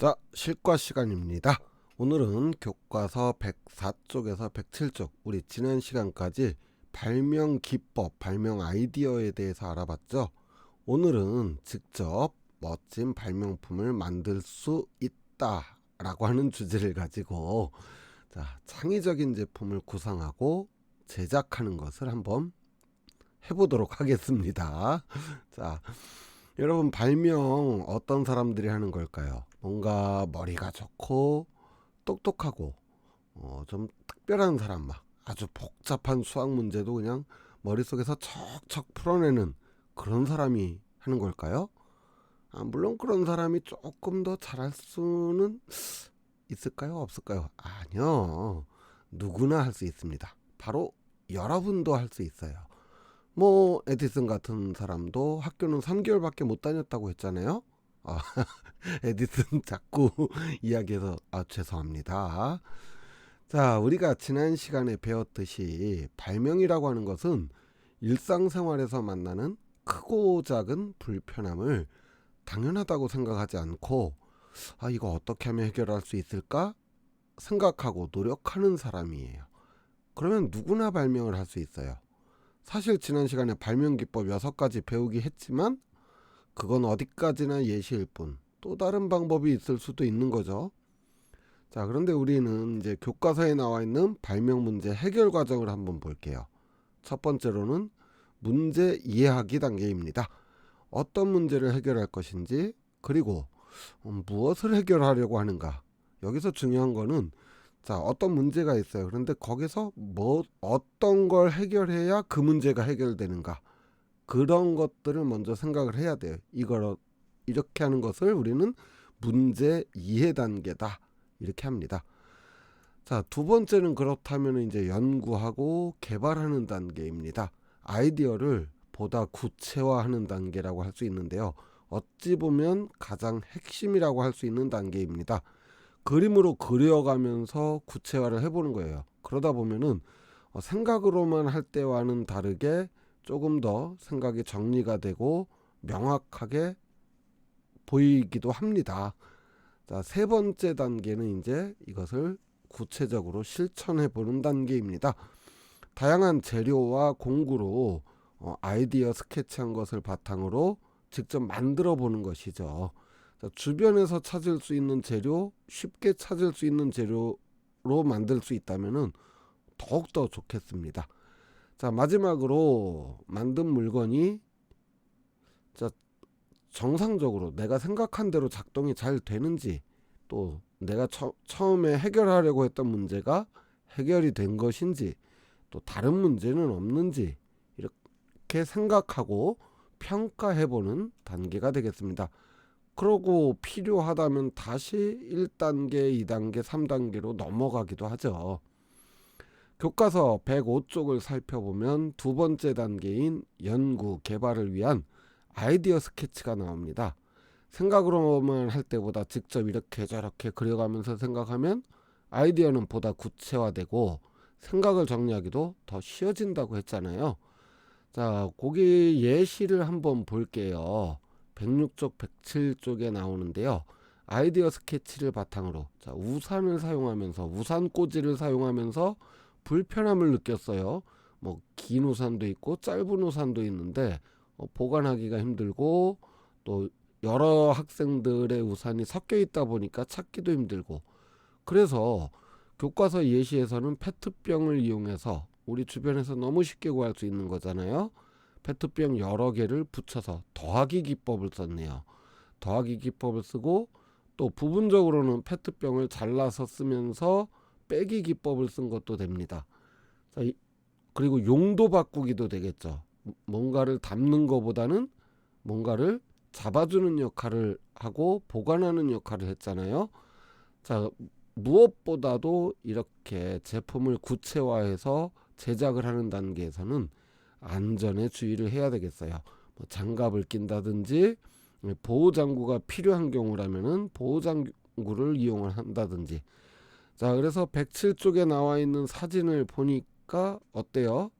자, 실과 시간입니다. 오늘은 교과서 104쪽에서 107쪽, 우리 지난 시간까지 발명 기법, 발명 아이디어에 대해서 알아봤죠. 오늘은 직접 멋진 발명품을 만들 수 있다 라고 하는 주제를 가지고 창의적인 제품을 구상하고 제작하는 것을 한번 해보도록 하겠습니다. 자, 여러분, 발명 어떤 사람들이 하는 걸까요? 뭔가 머리가 좋고 똑똑하고 좀 특별한 사람, 막 아주 복잡한 수학 문제도 그냥 머릿속에서 척척 풀어내는 그런 사람이 하는 걸까요? 물론 그런 사람이 조금 더 잘할 수는 있을까요? 없을까요? 아니요. 누구나 할 수 있습니다. 바로 여러분도 할 수 있어요. 뭐 에디슨 같은 사람도 학교는 3개월밖에 못 다녔다고 했잖아요. 에디슨 자꾸 이야기해서 죄송합니다. 자, 우리가 지난 시간에 배웠듯이 발명이라고 하는 것은 일상생활에서 만나는 크고 작은 불편함을 당연하다고 생각하지 않고 이거 어떻게 하면 해결할 수 있을까 생각하고 노력하는 사람이에요. 그러면 누구나 발명을 할 수 있어요. 사실 지난 시간에 발명 기법 6가지 배우기 했지만 그건 어디까지나 예시일 뿐, 또 다른 방법이 있을 수도 있는 거죠. 자, 그런데 우리는 이제 교과서에 나와 있는 발명 문제 해결 과정을 한번 볼게요. 첫 번째로는 문제 이해하기 단계입니다. 어떤 문제를 해결할 것인지, 그리고 무엇을 해결하려고 하는가. 여기서 중요한 거는 어떤 문제가 있어요. 그런데 거기서 어떤 걸 해결해야 그 문제가 해결되는가. 그런 것들을 먼저 생각을 해야 돼요. 이걸 이렇게 하는 것을 우리는 문제 이해 단계다, 이렇게 합니다. 자, 두 번째는 그렇다면 이제 연구하고 개발하는 단계입니다. 아이디어를 보다 구체화하는 단계라고 할 수 있는데요. 어찌 보면 가장 핵심이라고 할 수 있는 단계입니다. 그림으로 그려가면서 구체화를 해보는 거예요. 그러다 보면은 생각으로만 할 때와는 다르게 조금 더 생각이 정리가 되고 명확하게 보이기도 합니다. 자, 세 번째 단계는 이제 이것을 구체적으로 실천해 보는 단계입니다. 다양한 재료와 공구로 아이디어 스케치한 것을 바탕으로 직접 만들어 보는 것이죠. 자, 주변에서 찾을 수 있는 재료, 쉽게 찾을 수 있는 재료로 만들 수 있다면은 더욱더 좋겠습니다. 자, 마지막으로 만든 물건이 정상적으로 내가 생각한 대로 작동이 잘 되는지, 또 내가 처음에 해결하려고 했던 문제가 해결이 된 것인지, 또 다른 문제는 없는지, 이렇게 생각하고 평가해보는 단계가 되겠습니다. 그러고 필요하다면 다시 1단계, 2단계, 3단계로 넘어가기도 하죠. 교과서 105쪽을 살펴보면 두 번째 단계인 연구, 개발을 위한 아이디어 스케치가 나옵니다. 생각으로만 할 때보다 직접 이렇게 저렇게 그려가면서 생각하면 아이디어는 보다 구체화되고 생각을 정리하기도 더 쉬워진다고 했잖아요. 자, 거기 예시를 한번 볼게요. 106쪽, 107쪽에 나오는데요. 아이디어 스케치를 바탕으로 우산을 사용하면서, 우산 꽂이를 사용하면서 불편함을 느꼈어요. 뭐 긴 우산도 있고 짧은 우산도 있는데 보관하기가 힘들고, 또 여러 학생들의 우산이 섞여 있다 보니까 찾기도 힘들고, 그래서 교과서 예시에서는 페트병을 이용해서 우리 주변에서 너무 쉽게 구할 수 있는 거잖아요. 페트병 여러 개를 붙여서 더하기 기법을 썼네요. 더하기 기법을 쓰고, 또 부분적으로는 페트병을 잘라서 쓰면서 빼기 기법을 쓴 것도 됩니다. 자, 그리고 용도 바꾸기도 되겠죠. 뭔가를 담는 것보다는 뭔가를 잡아주는 역할을 하고 보관하는 역할을 했잖아요. 자, 무엇보다도 이렇게 제품을 구체화해서 제작을 하는 단계에서는 안전에 주의를 해야 되겠어요. 뭐 장갑을 낀다든지, 보호장구가 필요한 경우라면은 보호장구를 이용을 한다든지. 자, 그래서 107쪽에 나와 있는 사진을 보니까 어때요?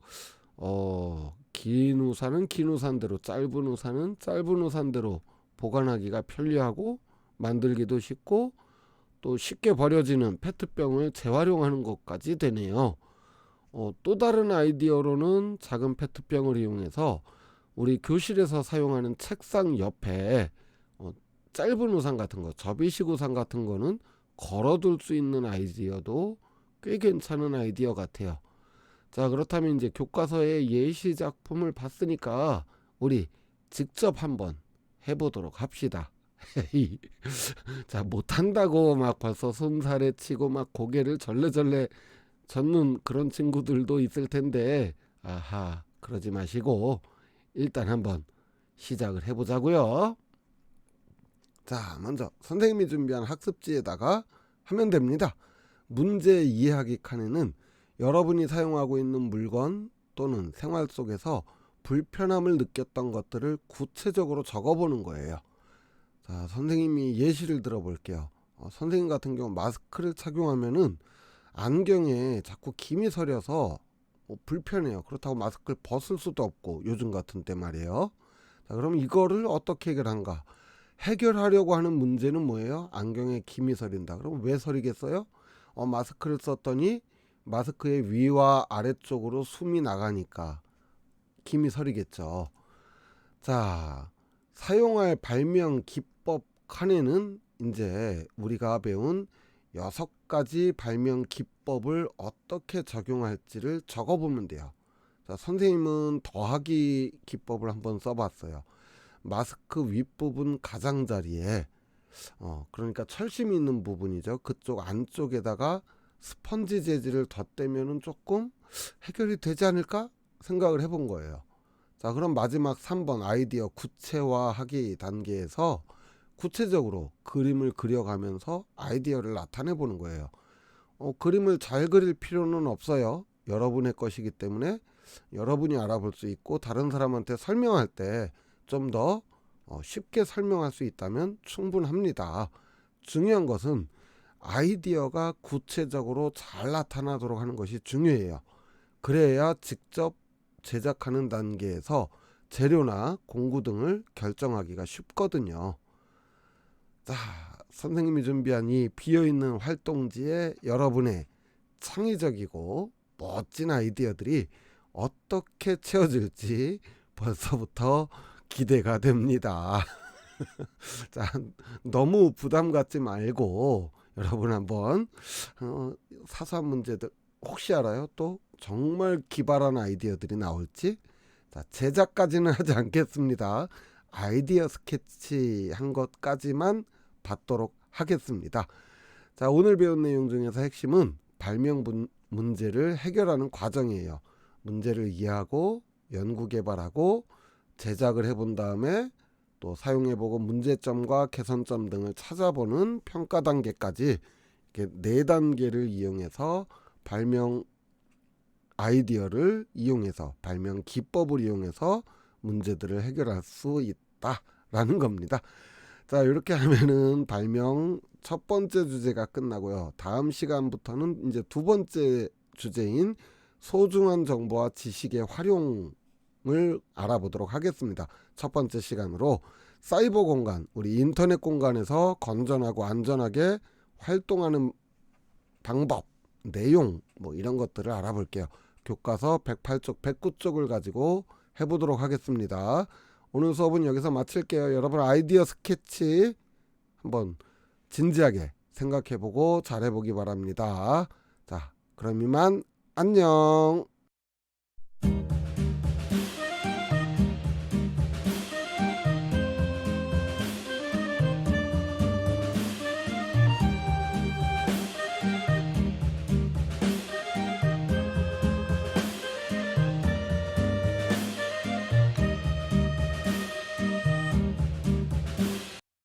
긴 우산은 긴 우산대로, 짧은 우산은 짧은 우산대로 보관하기가 편리하고, 만들기도 쉽고 또 쉽게 버려지는 페트병을 재활용하는 것까지 되네요. 또 다른 아이디어로는 작은 페트병을 이용해서 우리 교실에서 사용하는 책상 옆에 짧은 우산 같은 거, 접이식 우산 같은 거는 걸어둘 수 있는 아이디어도 꽤 괜찮은 아이디어 같아요. 자, 그렇다면 이제 교과서의 예시 작품을 봤으니까 우리 직접 한번 해보도록 합시다. 자, 못한다고 막 벌써 손살에 치고 막 고개를 절레절레 젓는 그런 친구들도 있을 텐데, 아하, 그러지 마시고 일단 한번 시작을 해보자고요. 자, 먼저 선생님이 준비한 학습지에다가 하면 됩니다. 문제 이해하기 칸에는 여러분이 사용하고 있는 물건 또는 생활 속에서 불편함을 느꼈던 것들을 구체적으로 적어보는 거예요. 자, 선생님이 예시를 들어볼게요. 선생님 같은 경우 마스크를 착용하면은 안경에 자꾸 김이 서려서 불편해요. 그렇다고 마스크를 벗을 수도 없고 요즘 같은 때 말이에요. 자, 그럼 이거를 어떻게 해결한가? 해결하려고 하는 문제는 뭐예요? 안경에 김이 서린다. 그럼 왜 서리겠어요? 마스크를 썼더니 마스크의 위와 아래쪽으로 숨이 나가니까 김이 서리겠죠. 자, 사용할 발명 기법 칸에는 이제 우리가 배운 6가지 발명 기법을 어떻게 적용할지를 적어보면 돼요. 자, 선생님은 더하기 기법을 한번 써봤어요. 마스크 윗부분 가장자리에 그러니까 철심이 있는 부분이죠. 그쪽 안쪽에다가 스펀지 재질을 덧대면은 조금 해결이 되지 않을까 생각을 해본 거예요. 자, 그럼 마지막 3번 아이디어 구체화하기 단계에서 구체적으로 그림을 그려가면서 아이디어를 나타내 보는 거예요. 그림을 잘 그릴 필요는 없어요. 여러분의 것이기 때문에 여러분이 알아볼 수 있고 다른 사람한테 설명할 때 좀 더 쉽게 설명할 수 있다면 충분합니다. 중요한 것은 아이디어가 구체적으로 잘 나타나도록 하는 것이 중요해요. 그래야 직접 제작하는 단계에서 재료나 공구 등을 결정하기가 쉽거든요. 자, 선생님이 준비한 이 비어있는 활동지에 여러분의 창의적이고 멋진 아이디어들이 어떻게 채워질지 벌써부터 기대가 됩니다. 자, 너무 부담 갖지 말고 여러분 한번 사소한 문제들 혹시 알아요? 또 정말 기발한 아이디어들이 나올지. 자, 제작까지는 하지 않겠습니다. 아이디어 스케치 한 것까지만 받도록 하겠습니다. 자, 오늘 배운 내용 중에서 핵심은 발명 문제를 해결하는 과정이에요. 문제를 이해하고 연구 개발하고 제작을 해본 다음에 또 사용해보고 문제점과 개선점 등을 찾아보는 평가 단계까지 이렇게 4단계를 이용해서 발명 아이디어를 이용해서 발명 기법을 이용해서 문제들을 해결할 수 있다라는 겁니다. 자, 이렇게 하면은 발명 첫 번째 주제가 끝나고요. 다음 시간부터는 이제 두 번째 주제인 소중한 정보와 지식의 활용을 알아보도록 하겠습니다. 첫 번째 시간으로 사이버 공간, 우리 인터넷 공간에서 건전하고 안전하게 활동하는 방법, 내용 뭐 이런 것들을 알아볼게요. 교과서 108쪽, 109쪽을 가지고 해보도록 하겠습니다. 오늘 수업은 여기서 마칠게요. 여러분 아이디어 스케치 한번 진지하게 생각해보고 잘해보기 바랍니다. 자, 그럼 이만 안녕.